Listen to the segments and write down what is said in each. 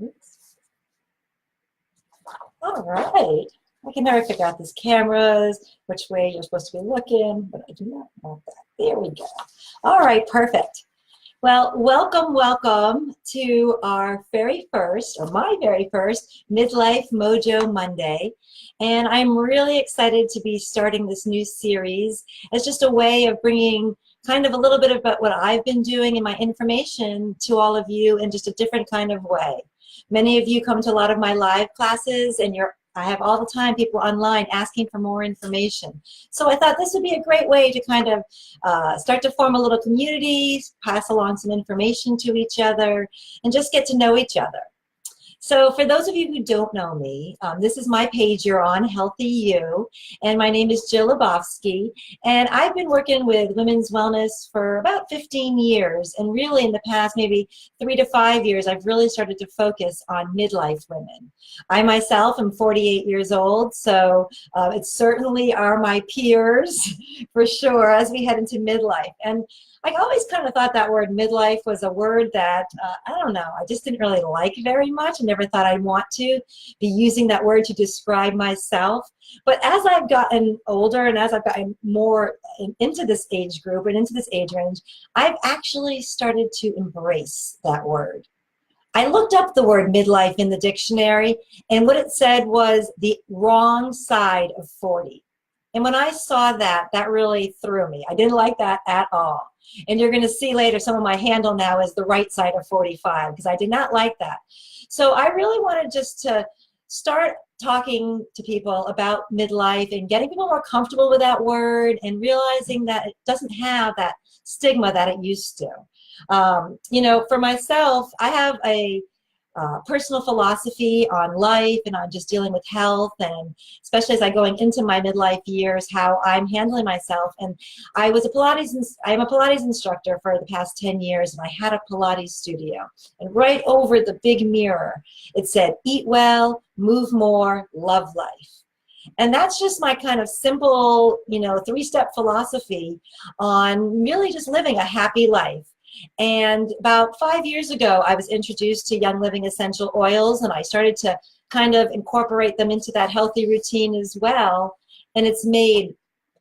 Oops. All right. I can never figure out these cameras, which way you're supposed to be looking, but I do not want that. There we go. All right, perfect. Well, welcome to our very first, or my very first, Midlife Mojo Monday. And I'm really excited to be starting this new series as just a way of bringing kind of a little bit about what I've been doing and my information to all of you in just a different kind of way. Many of you come to a lot of my live classes, and I have all the time people online asking for more information. So I thought this would be a great way to kind of start to form a little community, pass along some information to each other, and just get to know each other. So for those of you who don't know me, this is my page you're on, Healthy You, and my name is Jill Lebofsky, and I've been working with women's wellness for about 15 years, and really in the past maybe 3 to 5 years, I've really started to focus on midlife women. I myself am 48 years old, so it certainly are my peers for sure as we head into midlife. And I always kind of thought that word midlife was a word that, I don't know, I just didn't really like very much. I never thought I'd want to be using that word to describe myself. But as I've gotten older and as I've gotten more into this age group and into this age range, I've actually started to embrace that word. I looked up the word midlife in the dictionary, and what it said was the wrong side of 40. And when I saw that, that really threw me. I didn't like that at all. And you're going to see later some of my handle now is the right side of 45 because I did not like that. So I really wanted just to start talking to people about midlife and getting people more comfortable with that word and realizing that it doesn't have that stigma that it used to. You know, for myself, I have a personal philosophy on life and on just dealing with health, and especially as I'm going into my midlife years, how I'm handling myself. And I'm a Pilates instructor for the past 10 years, and I had a Pilates studio. And right over the big mirror, it said, eat well, move more, love life. And that's just my kind of simple, you know, 3-step philosophy on really just living a happy life. And about 5 years ago, I was introduced to Young Living essential oils, and I started to kind of incorporate them into that healthy routine as well. And it's made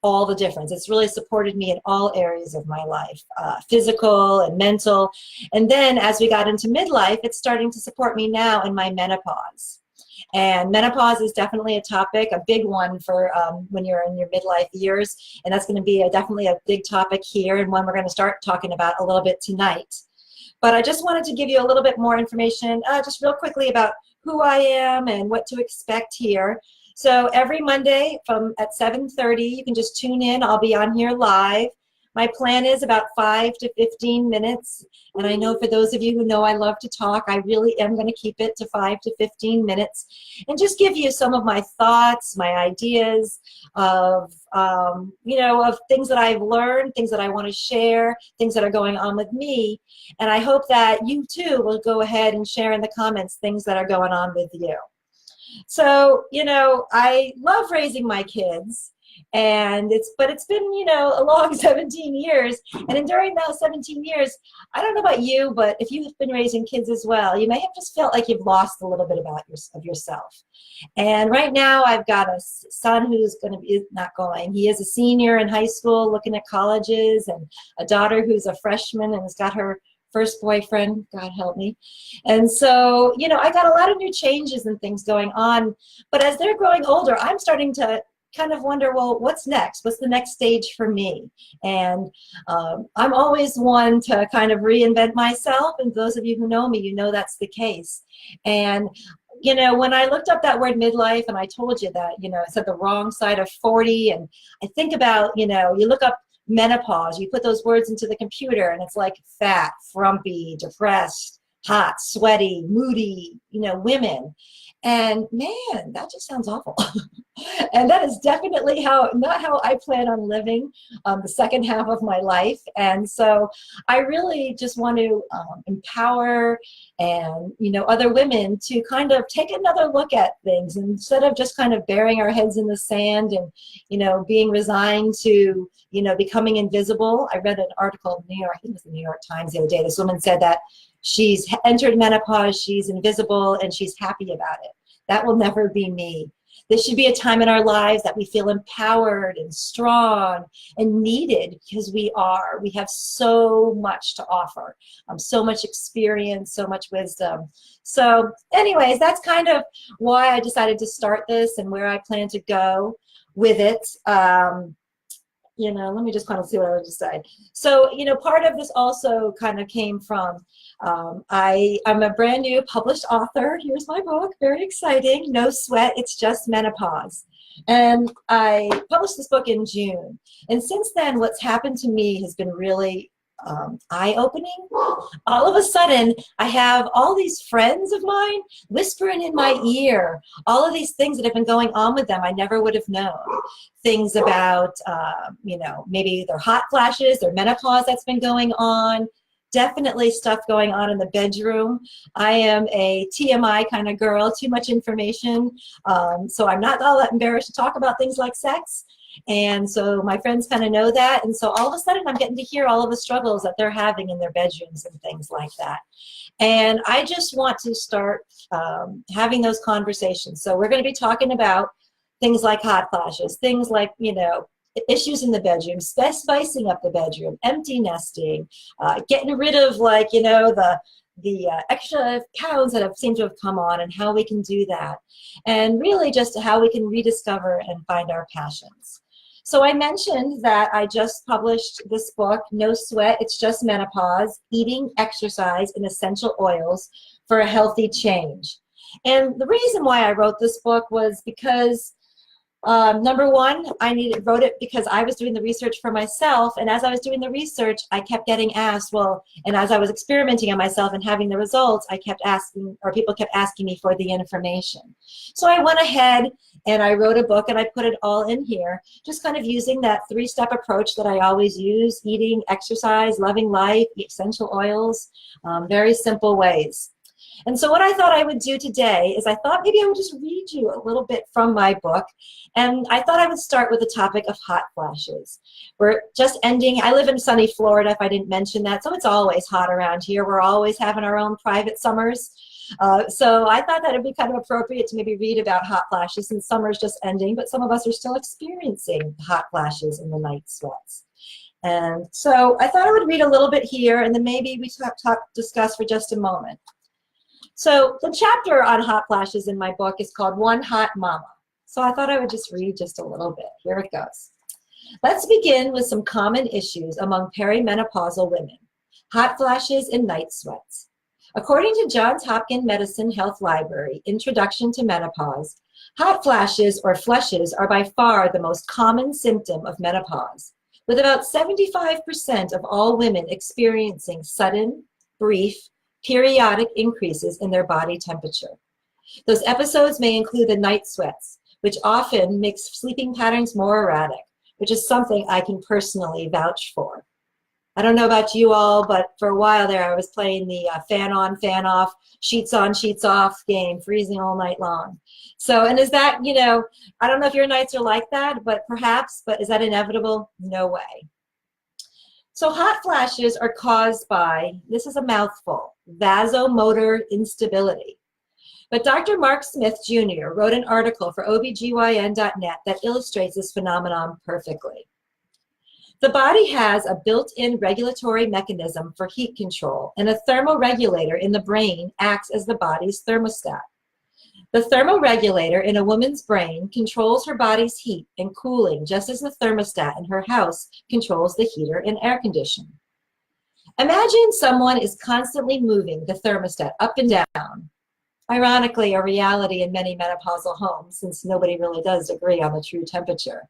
all the difference. It's really supported me in all areas of my life, physical and mental. And then as we got into midlife, it's starting to support me now in my menopause. And menopause is definitely a topic, a big one for when you're in your midlife years. And that's going to be definitely a big topic here, and one we're going to start talking about a little bit tonight. But I just wanted to give you a little bit more information, just real quickly about who I am and what to expect here. So every Monday at 7:30, you can just tune in. I'll be on here live. My plan is about 5 to 15 minutes, and I know for those of you who know I love to talk, I really am going to keep it to 5 to 15 minutes and just give you some of my thoughts, my ideas of, you know, of things that I've learned, things that I want to share, things that are going on with me, and I hope that you too will go ahead and share in the comments things that are going on with you. So, you know, I love raising my kids. And it's been, you know, a long 17 years. And during those 17 years, I don't know about you, but if you've been raising kids as well, you may have just felt like you've lost a little bit of yourself. And right now I've got a son who's he is a senior in high school looking at colleges, and a daughter who's a freshman and has got her first boyfriend, God help me. And so, you know, I got a lot of new changes and things going on. But as they're growing older, I'm starting to kind of wonder, well, what's next? What's the next stage for me? And I'm always one to kind of reinvent myself. And those of you who know me, you know that's the case. And, you know, when I looked up that word midlife, and I told you that, you know, it said the wrong side of 40. And I think about, you know, you look up menopause, you put those words into the computer, and it's like fat, frumpy, depressed, hot, sweaty, moody, you know, women. And man, that just sounds awful. And that is definitely not how I plan on living the second half of my life. And so I really just want to empower and, other women to kind of take another look at things instead of just kind of burying our heads in the sand and, being resigned to, becoming invisible. I read an article in New York, I think it was the New York Times the other day. This woman said that she's entered menopause, she's invisible, and she's happy about it. That will never be me. This should be a time in our lives that we feel empowered and strong and needed, because we are. We have so much to offer, so much experience, so much wisdom. So anyways, that's kind of why I decided to start this and where I plan to go with it. Let me just kind of see what I would decide. So, part of this also kind of came from, I'm a brand new published author. Here's my book, very exciting, No Sweat, It's Just Menopause. And I published this book in June. And since then, what's happened to me has been really eye-opening. All of a sudden, I have all these friends of mine whispering in my ear all of these things that have been going on with them I never would have known. Things about, maybe their hot flashes, their menopause that's been going on. Definitely stuff going on in the bedroom. I am a TMI kind of girl, too much information. So I'm not all that embarrassed to talk about things like sex. And so my friends kind of know that. And so all of a sudden I'm getting to hear all of the struggles that they're having in their bedrooms and things like that. And I just want to start having those conversations. So we're going to be talking about things like hot flashes, things like, issues in the bedroom, spicing up the bedroom, empty nesting, getting rid of the extra pounds that have seemed to have come on, and how we can do that, and really just how we can rediscover and find our passions. So I mentioned that I just published this book, No Sweat, It's Just Menopause, Eating, Exercise, and Essential Oils for a Healthy Change. And the reason why I wrote this book was because number one, wrote it because I was doing the research for myself, and as I was doing the research, I kept getting asked, and as I was experimenting on myself and having the results, people kept asking me for the information. So I went ahead and I wrote a book and I put it all in here, just kind of using that 3-step approach that I always use: eating, exercise, loving life, essential oils, very simple ways. And so what I thought I would do today is I thought maybe I would just read you a little bit from my book. And I thought I would start with the topic of hot flashes. We're just ending. I live in sunny Florida, if I didn't mention that. So it's always hot around here. We're always having our own private summers. So I thought that it'd be kind of appropriate to maybe read about hot flashes, since summer's just ending, but some of us are still experiencing hot flashes and the night sweats. And so I thought I would read a little bit here, and then maybe we discuss for just a moment. So the chapter on hot flashes in my book is called One Hot Mama. So I thought I would just read just a little bit. Here it goes. Let's begin with some common issues among perimenopausal women: hot flashes and night sweats. According to Johns Hopkins Medicine Health Library, Introduction to Menopause, hot flashes or flushes are by far the most common symptom of menopause, with about 75% of all women experiencing sudden, brief, periodic increases in their body temperature. Those episodes may include the night sweats, which often makes sleeping patterns more erratic, which is something I can personally vouch for. I don't know about you all, but for a while there I was playing the fan on, fan off, sheets on, sheets off game, freezing all night long. So, and is that, I don't know if your nights are like that, but perhaps, but is that inevitable? No way. So hot flashes are caused by, this is a mouthful, vasomotor instability. But Dr. Mark Smith Jr. wrote an article for OBGYN.net that illustrates this phenomenon perfectly. The body has a built-in regulatory mechanism for heat control, and a thermoregulator in the brain acts as the body's thermostat. The thermoregulator in a woman's brain controls her body's heat and cooling, just as the thermostat in her house controls the heater and air conditioner. Imagine someone is constantly moving the thermostat up and down. Ironically, a reality in many menopausal homes, since nobody really does agree on the true temperature.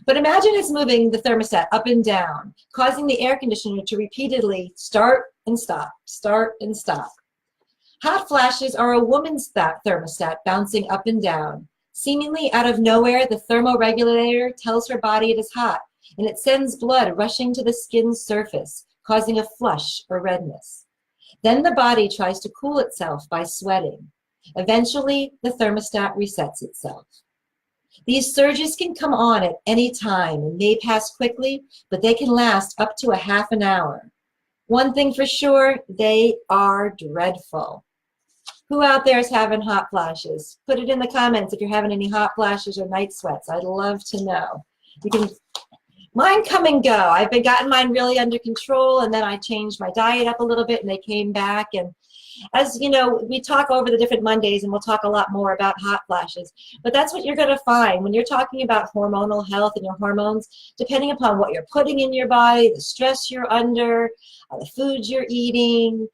But imagine it's moving the thermostat up and down, causing the air conditioner to repeatedly start and stop, start and stop. Hot flashes are a woman's thermostat bouncing up and down, Seemingly out of nowhere, the thermoregulator tells her body it is hot, and it sends blood rushing to the skin's surface, causing a flush or redness. Then the body tries to cool itself by sweating. Eventually, the thermostat resets itself. These surges can come on at any time and may pass quickly, but they can last up to a half an hour. One thing for sure, they are dreadful. Who out there is having hot flashes? Put it in the comments if you're having any hot flashes or night sweats. I'd love to know. You can, mine come and go. I've been gotten mine really under control, and then I changed my diet up a little bit and they came back. And as you know, we talk over the different Mondays and we'll talk a lot more about hot flashes, but that's what you're going to find when you're talking about hormonal health and your hormones, depending upon what you're putting in your body, the stress you're under, the foods you're eating,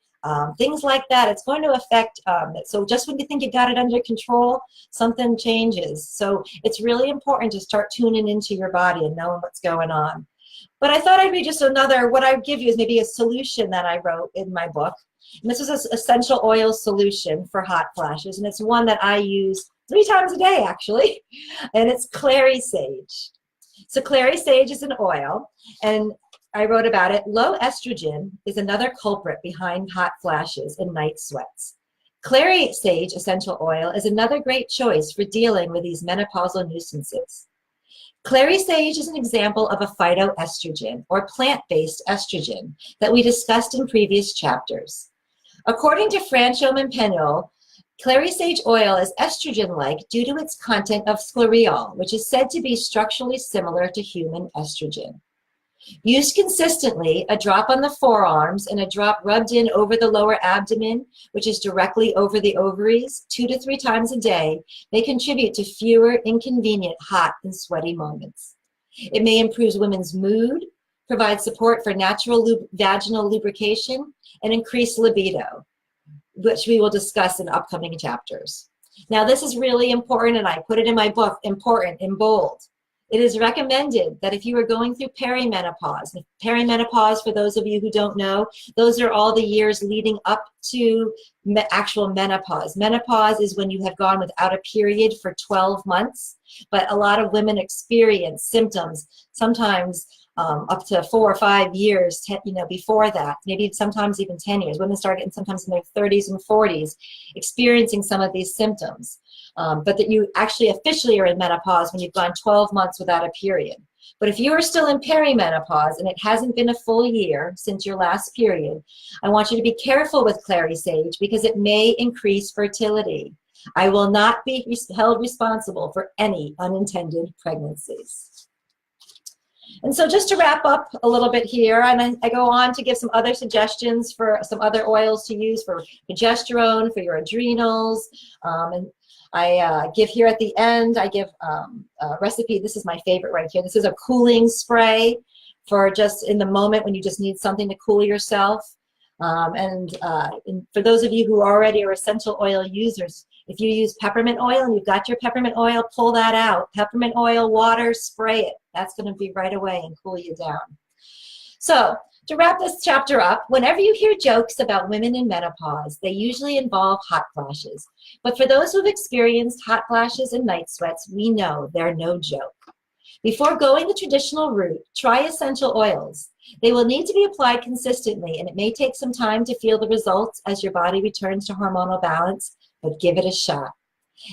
things like that. It's going to affect it. So just when you think you got it under control, something changes. So it's really important to start tuning into your body and knowing what's going on. But I thought I'd read just another, what I would give you is maybe a solution that I wrote in my book. And this is an essential oil solution for hot flashes, and it's one that I use 3 times a day, actually, and it's Clary Sage. So Clary Sage is an oil, and I wrote about it. Low estrogen is another culprit behind hot flashes and night sweats. Clary Sage essential oil is another great choice for dealing with these menopausal nuisances. Clary Sage is an example of a phytoestrogen, or plant-based estrogen, that we discussed in previous chapters. According to Francho Mampenol, Clary Sage oil is estrogen-like due to its content of sclereol, which is said to be structurally similar to human estrogen. Used consistently, a drop on the forearms and a drop rubbed in over the lower abdomen, which is directly over the ovaries, 2 to 3 times a day, may contribute to fewer inconvenient hot and sweaty moments. It may improve women's mood, provide support for natural vaginal lubrication, and increase libido, which we will discuss in upcoming chapters. Now, this is really important, and I put it in my book, important, in bold. It is recommended that if you are going through perimenopause, perimenopause, for those of you who don't know, those are all the years leading up to actual menopause. Menopause is when you have gone without a period for 12 months, but a lot of women experience symptoms sometimes up to 4 or 5 years, before that, maybe sometimes even 10 years. Women start getting sometimes in their 30s and 40s experiencing some of these symptoms. But that you actually officially are in menopause when you've gone 12 months without a period. But if you are still in perimenopause and it hasn't been a full year since your last period, I want you to be careful with Clary Sage because it may increase fertility. I will not be held responsible for any unintended pregnancies. And so just to wrap up a little bit here, and I go on to give some other suggestions for some other oils to use for progesterone, for your adrenals, and I give here at the end, I give a recipe. This is my favorite right here. This is a cooling spray for just in the moment when you just need something to cool yourself. And for those of you who already are essential oil users, if you use peppermint oil and you've got your peppermint oil, pull that out. Peppermint oil, water, spray it. That's going to be right away and cool you down. So to wrap this chapter up, whenever you hear jokes about women in menopause, they usually involve hot flashes. But for those who've experienced hot flashes and night sweats, we know they're no joke. Before going the traditional route, try essential oils. They will need to be applied consistently, and it may take some time to feel the results as your body returns to hormonal balance, but give it a shot.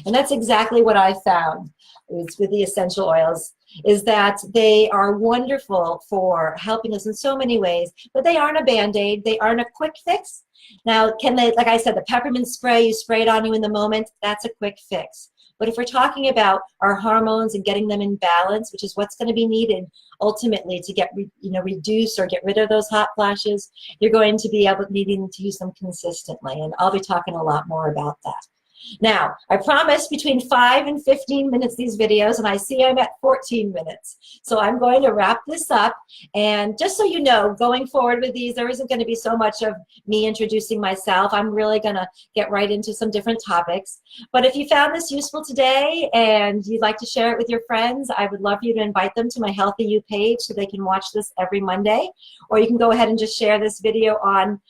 And that's exactly what I found with the essential oils, is that they are wonderful for helping us in so many ways, but they aren't a Band-Aid. They aren't a quick fix. Now, can they, like I said, the peppermint spray, you spray it on you in the moment, that's a quick fix. But if we're talking about our hormones and getting them in balance, which is what's going to be needed ultimately to get reduce or get rid of those hot flashes, you're going to be needing to use them consistently. And I'll be talking a lot more about that. Now, I promise between 5 and 15 minutes these videos, and I see I'm at 14 minutes. So I'm going to wrap this up. And just so you know, going forward with these, there isn't going to be so much of me introducing myself. I'm really going to get right into some different topics. But if you found this useful today and you'd like to share it with your friends, I would love you to invite them to my Healthy You page so they can watch this every Monday. Or you can go ahead and just share this video on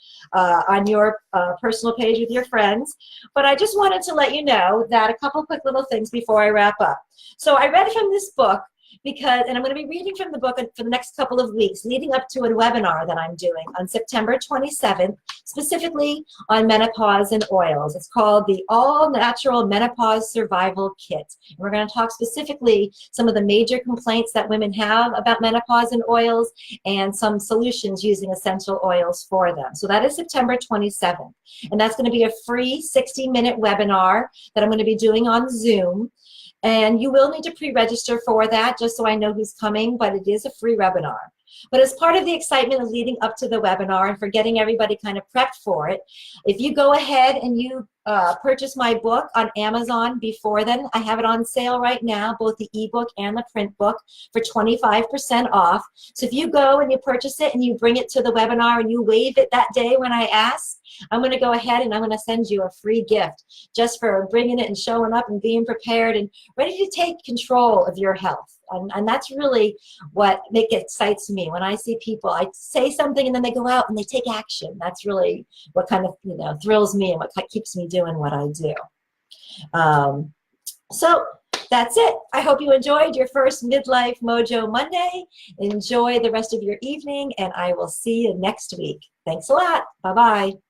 your personal page with your friends. But I just wanted wanted to let you know that a couple quick little things before I wrap up. So I read from this book because, and I'm going to be reading from the book for the next couple of weeks, leading up to a webinar that I'm doing on September 27th, specifically on menopause and oils. It's called the All Natural Menopause Survival Kit. And we're going to talk specifically some of the major complaints that women have about menopause and oils and some solutions using essential oils for them. So that is September 27th. And that's going to be a free 60-minute webinar that I'm going to be doing on Zoom. And you will need to pre-register for that, just so I know who's coming, but it is a free webinar. But as part of the excitement of leading up to the webinar and for getting everybody kind of prepped for it, if you go ahead and you purchase my book on Amazon before then, I have it on sale right now, both the ebook and the print book, for 25% off. So if you go and you purchase it and you bring it to the webinar and you waive it that day when I ask, I'm going to go ahead and I'm going to send you a free gift just for bringing it and showing up and being prepared and ready to take control of your health. And that's really what excites me. When I see people, I say something and then they go out and they take action. That's really what kind of, thrills me and what keeps me doing what I do. So that's it. I hope you enjoyed your first Midlife Mojo Monday. Enjoy the rest of your evening, and I will see you next week. Thanks a lot. Bye-bye.